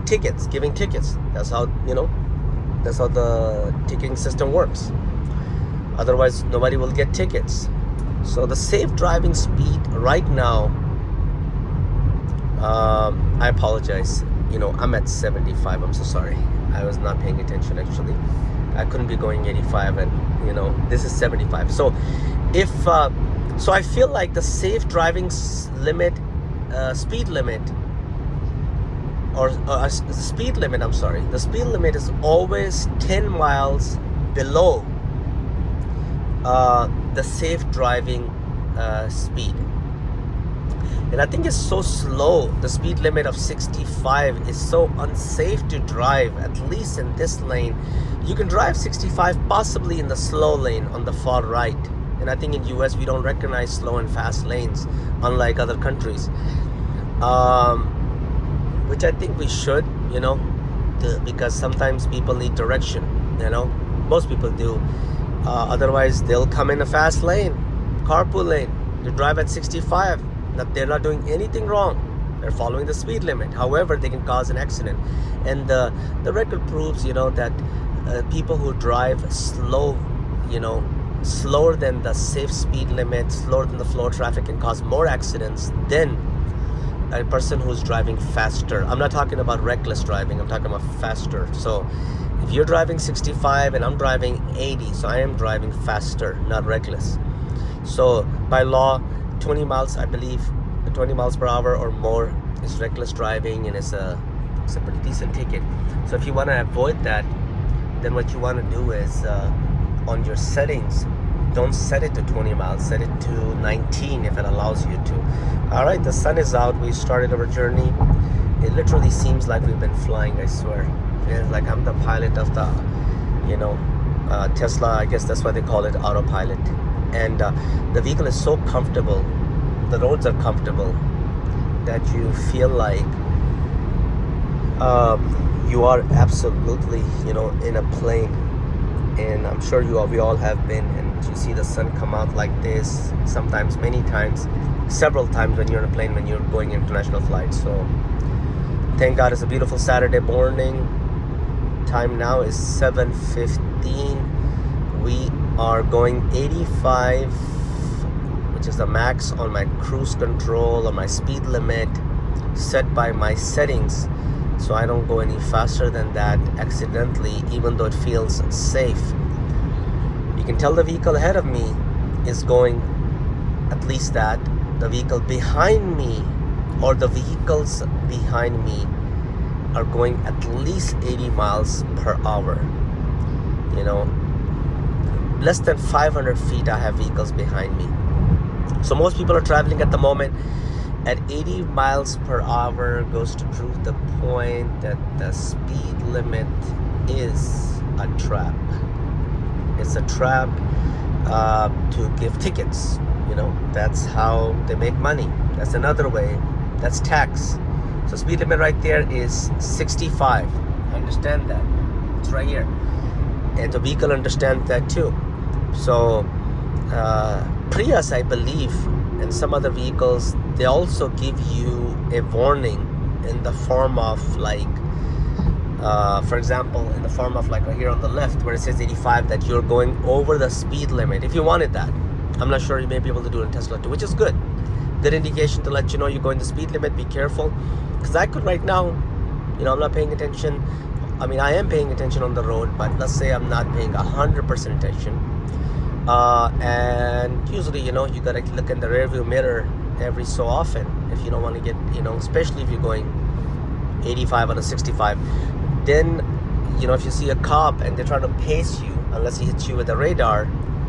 tickets, giving tickets. That's how, you know, that's how the ticketing system works. Otherwise, nobody will get tickets. So the safe driving speed right now, I apologize. You know, I'm at 75. I'm so sorry. I was not paying attention actually. I couldn't be going 85, and you know, this is 75. So if so I feel like the safe driving limit, speed limit, or the speed limit, I'm sorry, the speed limit is always 10 miles below the safe driving speed. And I think it's so slow. The speed limit of 65 is so unsafe to drive, at least in this lane. You can drive 65 possibly in the slow lane on the far right. And I think in US we don't recognize slow and fast lanes, unlike other countries. Which I think we should, you know, because sometimes people need direction, you know. Most people do. Otherwise, they'll come in a fast lane, carpool lane. You drive at 65. They're not doing anything wrong. They're following the speed limit. However, they can cause an accident. And the record proves, you know, that people who drive slow, you know, slower than the safe speed limit, slower than the flow of traffic, can cause more accidents than a person who's driving faster. I'm not talking about reckless driving. I'm talking about faster. So if you're driving 65 and I'm driving 80, so I am driving faster, not reckless. So by law, 20 miles, I believe, 20 miles per hour or more is reckless driving, and it's a pretty decent ticket. So if you want to avoid that, then what you want to do is on your settings, don't set it to 20 miles, set it to 19 if it allows you to. All right, the sun is out. We started our journey. It literally seems like we've been flying, I swear. It's like I'm the pilot of the, you know, Tesla. I guess that's why they call it autopilot. And the vehicle is so comfortable, the roads are comfortable, that you feel like you are absolutely, you know, in a plane. And I'm sure we all have been, and you see the sun come out like this sometimes, many times, several times when you're in a plane, when you're going international flights. So thank God it's a beautiful Saturday morning. Time now is 7:15. We are going 85, which is the max on my cruise control or my speed limit set by my settings, so I don't go any faster than that accidentally, even though it feels safe. You can tell the vehicle ahead of me is going at least that. The vehicle behind me or the vehicles behind me are going at least 80 miles per hour. You know, less than 500 feet I have vehicles behind me. So most people are traveling at the moment at 80 miles per hour. Goes to prove the point that the speed limit is a trap. It's a trap to give tickets. You know, that's how they make money. That's another way. That's tax. So speed limit right there is 65. I understand that. It's right here. And the vehicle understands that too. So Prius, I believe, and some other vehicles, they also give you a warning in the form of like, for example, in the form of like right here on the left where it says 85, that you're going over the speed limit. If you wanted that, I'm not sure, you may be able to do it in Tesla too, which is good. Good indication to let you know you're going the speed limit. Be careful, because I could right now, you know, I'm not paying attention. I mean, I am paying attention on the road, but let's say I'm not paying 100% attention. And usually, you know, you gotta look in the rearview mirror every so often if you don't want to get, you know, especially if you're going 85 on a 65. Then, you know, if you see a cop and they're trying to pace you, unless he hits you with a radar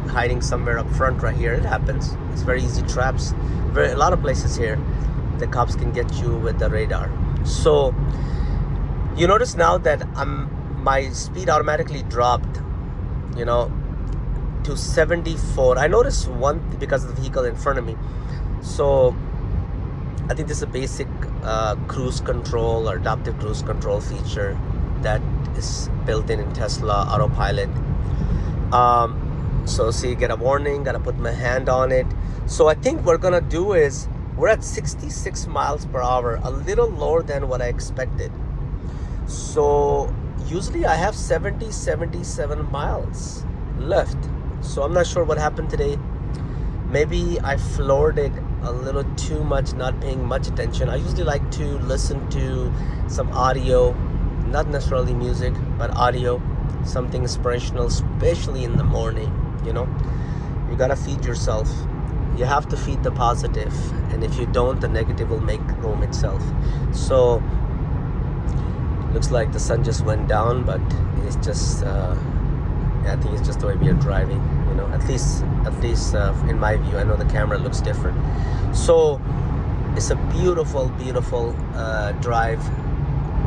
hiding somewhere up front right here, it happens. It's very easy traps. A lot of places here, the cops can get you with the radar. So you notice now that my speed automatically dropped, you know, to 74. I noticed one because of the vehicle in front of me. So I think this is a basic cruise control or adaptive cruise control feature that is built in Tesla Autopilot. So see, get a warning, gotta put my hand on it. So I think what we're gonna do is, we're at 66 miles per hour, a little lower than what I expected. So usually I have 77 miles left. So I'm not sure what happened today. Maybe I floored it a little too much, not paying much attention. I usually like to listen to some audio, not necessarily music, but audio, something inspirational, especially in the morning. You know, you gotta feed yourself. You have to feed the positive, and if you don't, the negative will make room itself. So looks like the sun just went down, but it's just I think it's just the way we are driving, you know, at least in my view. I know the camera looks different. So it's a beautiful drive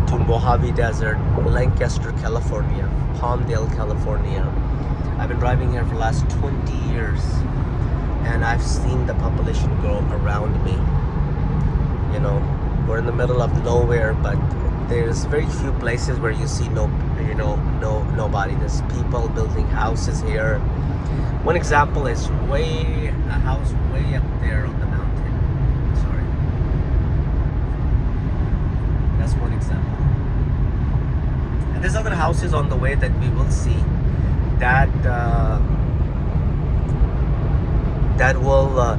to Mojave Desert, Lancaster, California, Palmdale, California. I've been driving here for the last 20 years, and I've seen the population grow around me. You know, we're in the middle of nowhere, but there's very few places where you see nobody. There's people building houses here. One example is a house way up there on the mountain. Sorry. That's one example. And there's other houses on the way that we will see that will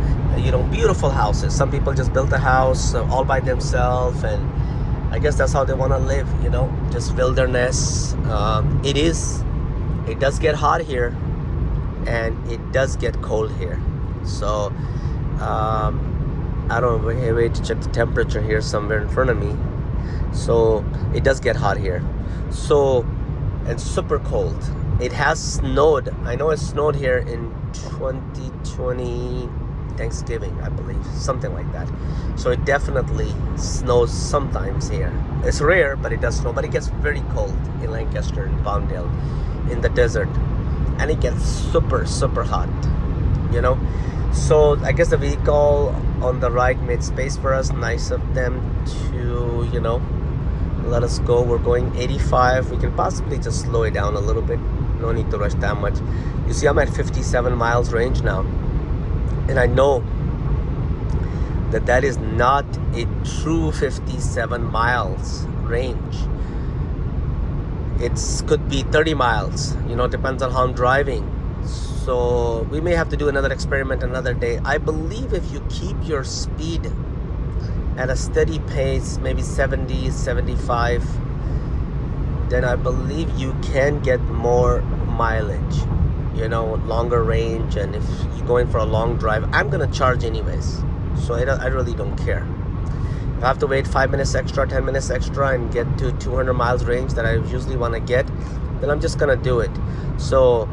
beautiful houses. Some people just built a house all by themselves, and I guess that's how they want to live, you know, just wilderness. It does get hot here, and it does get cold here. So I don't know, wait to check the temperature here somewhere in front of me. So it does get hot here. So, and super cold. It has snowed. I know it snowed here in 2020 Thanksgiving, I believe, something like that. So it definitely snows sometimes here. It's rare, but it does snow. But it gets very cold in Lancaster and Palmdale, in the desert, and it gets super hot, you know. So I guess the vehicle on the right made space for us. Nice of them to, you know, let us go. We're going 85. We can possibly just slow it down a little bit. No need to rush that much. You see, I'm at 57 miles range now, and I know that is not a true 57 miles range. It could be 30 miles, you know, depends on how I'm driving. So we may have to do another experiment another day. I believe if you keep your speed at a steady pace, maybe 70, 75, then I believe you can get more mileage, you know, longer range. And if you're going for a long drive, I'm gonna charge anyways, so I really don't care. If I have to wait 5 minutes extra, 10 minutes extra, and get to 200 miles range that I usually want to get, then I'm just gonna do it. So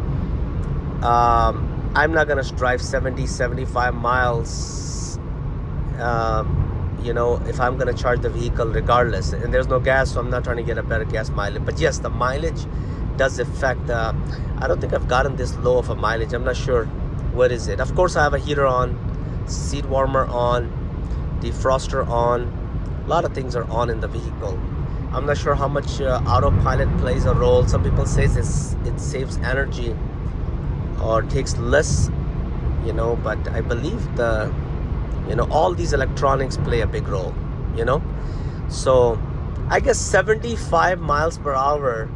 I'm not gonna drive 70, 75 miles, you know, if I'm gonna charge the vehicle regardless. And there's no gas, so I'm not trying to get a better gas mileage. But yes, the mileage does affect. I don't think I've gotten this low of a mileage. I'm not sure what is it? Of course I have a heater on, seat warmer on, defroster on. A lot of things are on in the vehicle. I'm not sure how much autopilot plays a role. Some people say it saves energy or takes less, you know, but I believe all these electronics play a big role, you know. So I guess 75 miles per hour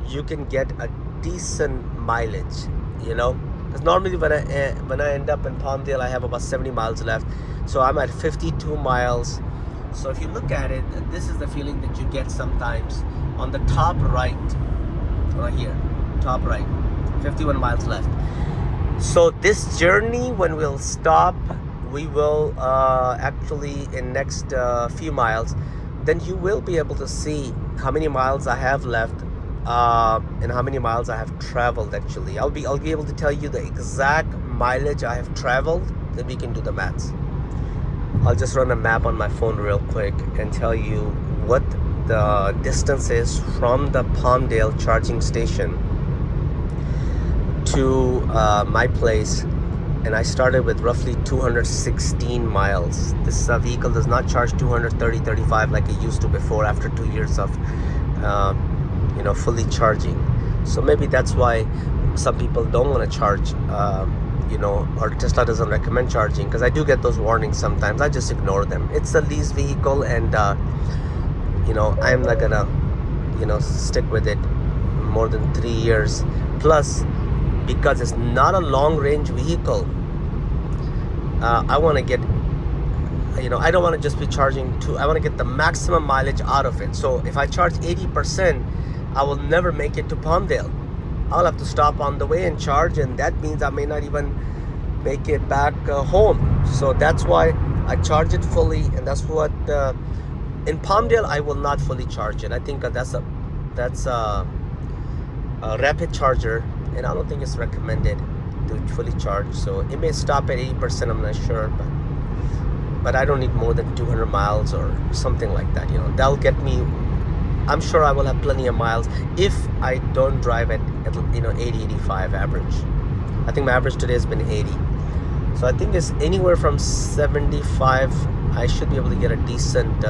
you can get a decent mileage, you know, because normally when I end up in Palmdale I have about 70 miles left, so I'm at 52 miles. So if you look at it, this is the feeling that you get sometimes on the top right here, top right, 51 miles left. So this journey, when we'll stop, we will actually in next few miles, then you will be able to see how many miles I have left and how many miles I have traveled. Actually, I'll be able to tell you the exact mileage I have traveled. Then we can do the maths. I'll just run a map on my phone real quick and tell you what the distance is from the Palmdale charging station to my place. And I started with roughly 216 miles. This vehicle does not charge 235 like it used to before, after 2 years of fully charging. So maybe that's why some people don't want to charge, or Tesla doesn't recommend charging, because I do get those warnings sometimes. I just ignore them. It's a lease vehicle, and I'm not gonna stick with it more than 3 years. Plus, because it's not a long range vehicle, I want to get, I don't want to just be charging I want to get the maximum mileage out of it. So if I charge 80%, I will never make it to Palmdale. I'll have to stop on the way and charge, and that means I may not even make it back home. So that's why I charge it fully, and that's what in Palmdale I will not fully charge it. I think that's a rapid charger, and I don't think it's recommended to fully charge. So it may stop at 80%, I'm not sure, but I don't need more than 200 miles or something like that. That'll get me, I'm sure I will have plenty of miles if I don't drive at 80, 85 average. I think my average today has been 80. So I think it's anywhere from 75. I should be able to get a decent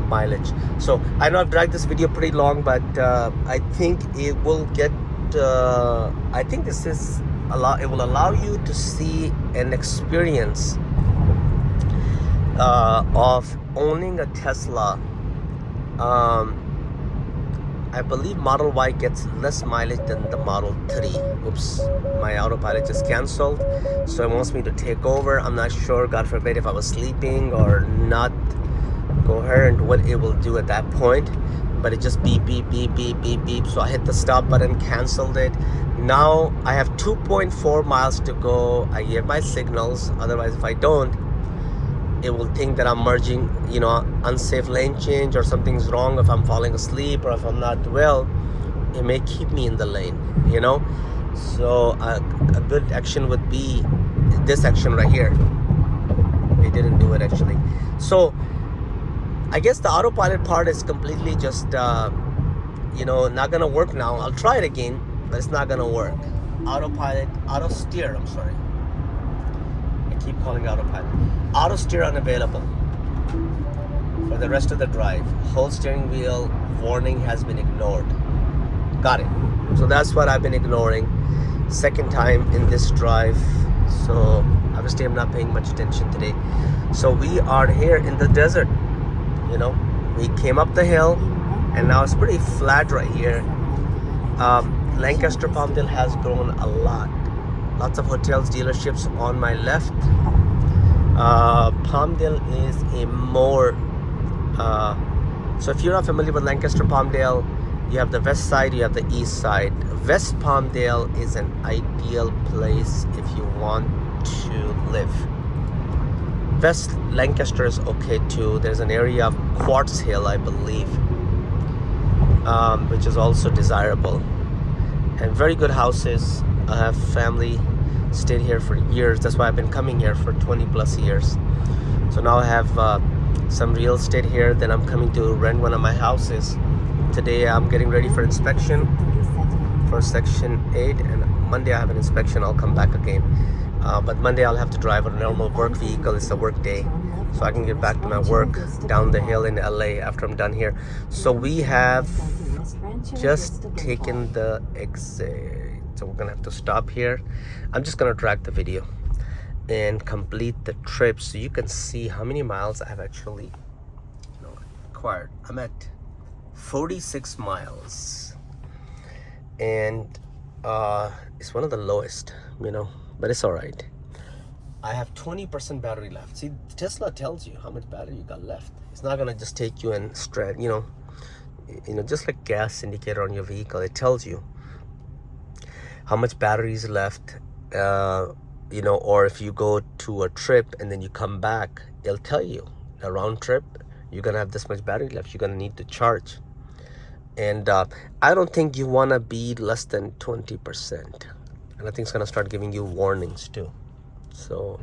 mileage. So I know I've dragged this video pretty long, but I think it will get, I think this is it will allow you to see an experience of owning a Tesla. I believe Model Y gets less mileage than the Model 3. Oops, my autopilot just canceled, so it wants me to take over. I'm not sure, God forbid, if I was sleeping or not coherent, what it will do at that point. But it just beep, beep, beep, beep, beep, beep. So I hit the stop button, canceled it. Now I have 2.4 miles to go. I hear my signals. Otherwise, if I don't, it will think that I'm merging, unsafe lane change, or something's wrong. If I'm falling asleep or if I'm not well, it may keep me in the lane, So a good action would be this action right here. It didn't do it actually. So I guess the autopilot part is completely just, not gonna work now. I'll try it again, but it's not gonna work. Auto steer, I'm sorry. Keep calling autopilot. Auto steer unavailable for the rest of the drive. Whole steering wheel warning has been ignored. Got it. So that's what I've been ignoring. Second time in this drive. So obviously I'm not paying much attention today. So we are here in the desert. We came up the hill, and now it's pretty flat right here. Lancaster Palmdale has grown a lot. Lots of hotels, dealerships on my left. Palmdale is a more, so if you're not familiar with Lancaster Palmdale, you have the west side, you have the east side. West Palmdale is an ideal place if you want to live. West Lancaster is okay too. There's an area of Quartz Hill, I believe, which is also desirable. And very good houses. I have family stayed here for years. That's why I've been coming here for 20 plus years. So now I have some real estate here. Then I'm coming to rent one of my houses. Today I'm getting ready for inspection for Section 8 and Monday I have an inspection. I'll come back again. But Monday I'll have to drive a normal work vehicle. It's a work day, so I can get back to my work down the hill in LA after I'm done here. So we have just taken the exit, so we're gonna have to stop here. I'm just gonna drag the video and complete the trip so you can see how many miles I've actually acquired. I'm at 46 miles, and it's one of the lowest, but it's all right. I have 20% battery left. See, Tesla tells you how much battery you got left. It's not gonna just take you and straight, just like gas indicator on your vehicle, it tells you how much battery is left, or if you go to a trip and then you come back, it'll tell you a round trip, you're gonna have this much battery left, you're gonna need to charge. And I don't think you wanna be less than 20%. And I think it's gonna start giving you warnings too. So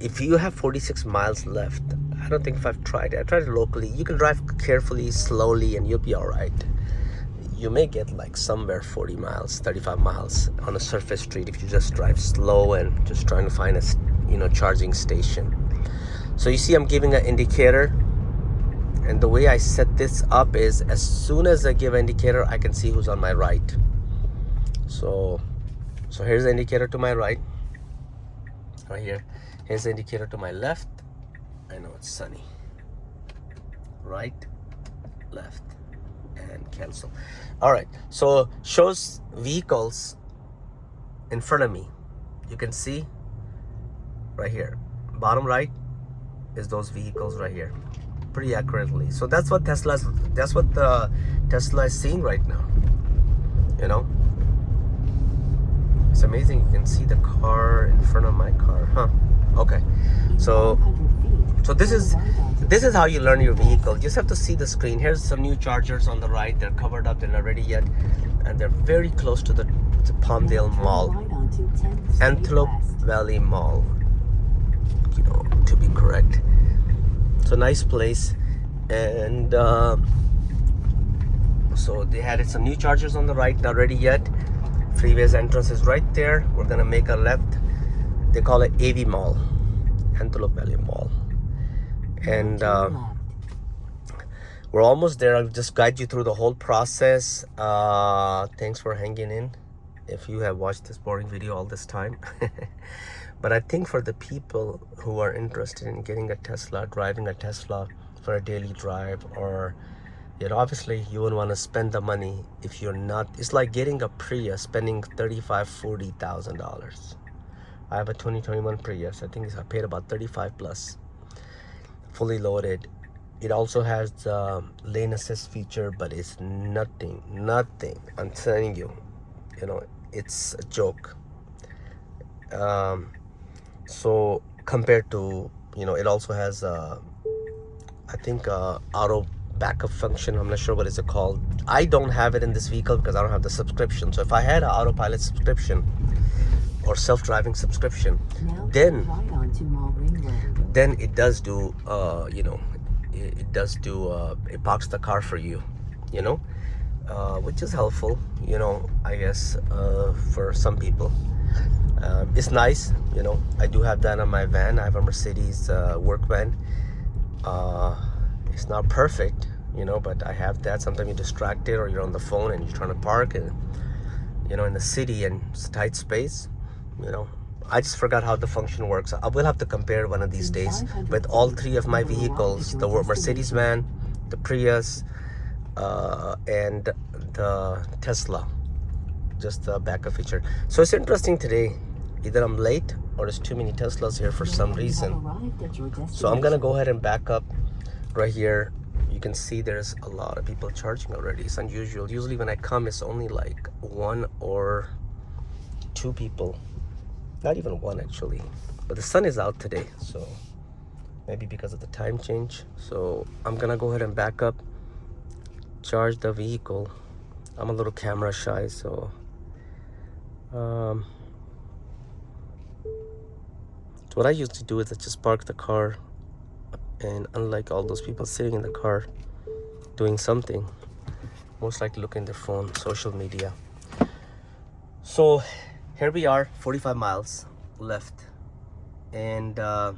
if you have 46 miles left, I don't think if I've tried it. I tried it locally. You can drive carefully, slowly, and you'll be all right. You may get like somewhere 40 miles, 35 miles on a surface street if you just drive slow and just trying to find a charging station. So you see I'm giving an indicator, and the way I set this up is as soon as I give an indicator, I can see who's on my right. So here's the indicator to my right here. Here's the indicator to my left. I know it's sunny. Right, left, and cancel. All right, so shows vehicles in front of me. You can see right here, bottom right is those vehicles right here, pretty accurately. So that's what the Tesla is seeing right now. It's amazing. You can see the car in front of my car, huh? Okay, so this is how you learn your vehicle. You just have to see the screen. Here's some new chargers on the right. They're covered up, they're not ready yet, and they're very close to the Palmdale Mall, Antelope Valley Mall, to be correct. It's a nice place, and so they added some new chargers on the right, not ready yet. Freeway's entrance is right there. We're gonna make a left. They call it AV Mall, Antelope Valley Mall, and we're almost there. I'll just guide you through the whole process. Thanks for hanging in if you have watched this boring video all this time. But I think for the people who are interested in getting a Tesla, driving a Tesla for a daily drive, or obviously you wouldn't want to spend the money if you're not. It's like getting a Prius, spending $35,000-$40,000. I have a 2021 Prius. I think I paid about 35 plus, fully loaded. It also has the lane assist feature, but it's nothing. I'm telling you, it's a joke. So compared to, it also has I think auto backup function. I'm not sure what is it called. I don't have it in this vehicle because I don't have the subscription. So if I had an autopilot subscription or self-driving subscription, then it does do it parks the car for you, which is helpful, I guess, for some people. It's nice, I do have that on my van. I have a Mercedes work van. It's not perfect, but I have that. Sometimes you're distracted or you're on the phone and you're trying to park and in the city and it's a tight space. I just forgot how the function works. I will have to compare one of these days with all three of my vehicles, the Mercedes van, the Prius, and the Tesla, just the backup feature. So it's interesting today. Either I'm late or there's too many Teslas here for some reason. So I'm gonna go ahead and back up right here. You can see there's a lot of people charging already. It's unusual. Usually when I come, it's only like 1 or 2 people. Not even 1 actually. But the sun is out today, so maybe because of the time change. So I'm gonna go ahead and back up, charge the vehicle. I'm a little camera shy, so what I used to do is I just park the car, and unlike all those people sitting in the car doing something, most likely look in their phone, social media. So here we are, 45 miles left, and I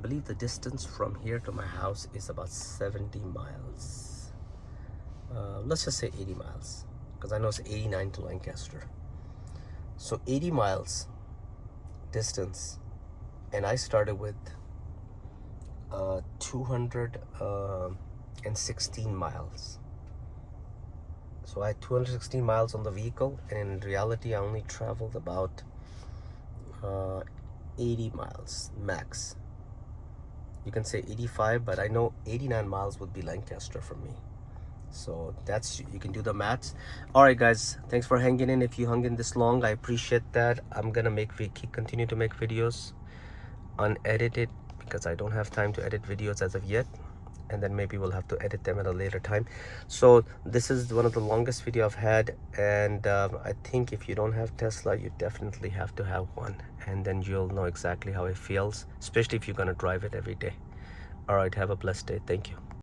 believe the distance from here to my house is about 70 miles. Let's just say 80 miles, because I know it's 89 to Lancaster. So 80 miles distance, and I started with 216 miles. So I had 216 miles on the vehicle, and in reality I only traveled about 80 miles max. You can say 85, but I know 89 miles would be Lancaster for me. So that's, you can do the maths. All right guys, thanks for hanging in. If you hung in this long, I appreciate that. I'm gonna continue to make videos unedited, because I don't have time to edit videos as of yet, and then maybe we'll have to edit them at a later time. So this is one of the longest video I've had, and I think if you don't have Tesla, you definitely have to have one, and then you'll know exactly how it feels, especially if you're gonna drive it every day. All right, have a blessed day. Thank you.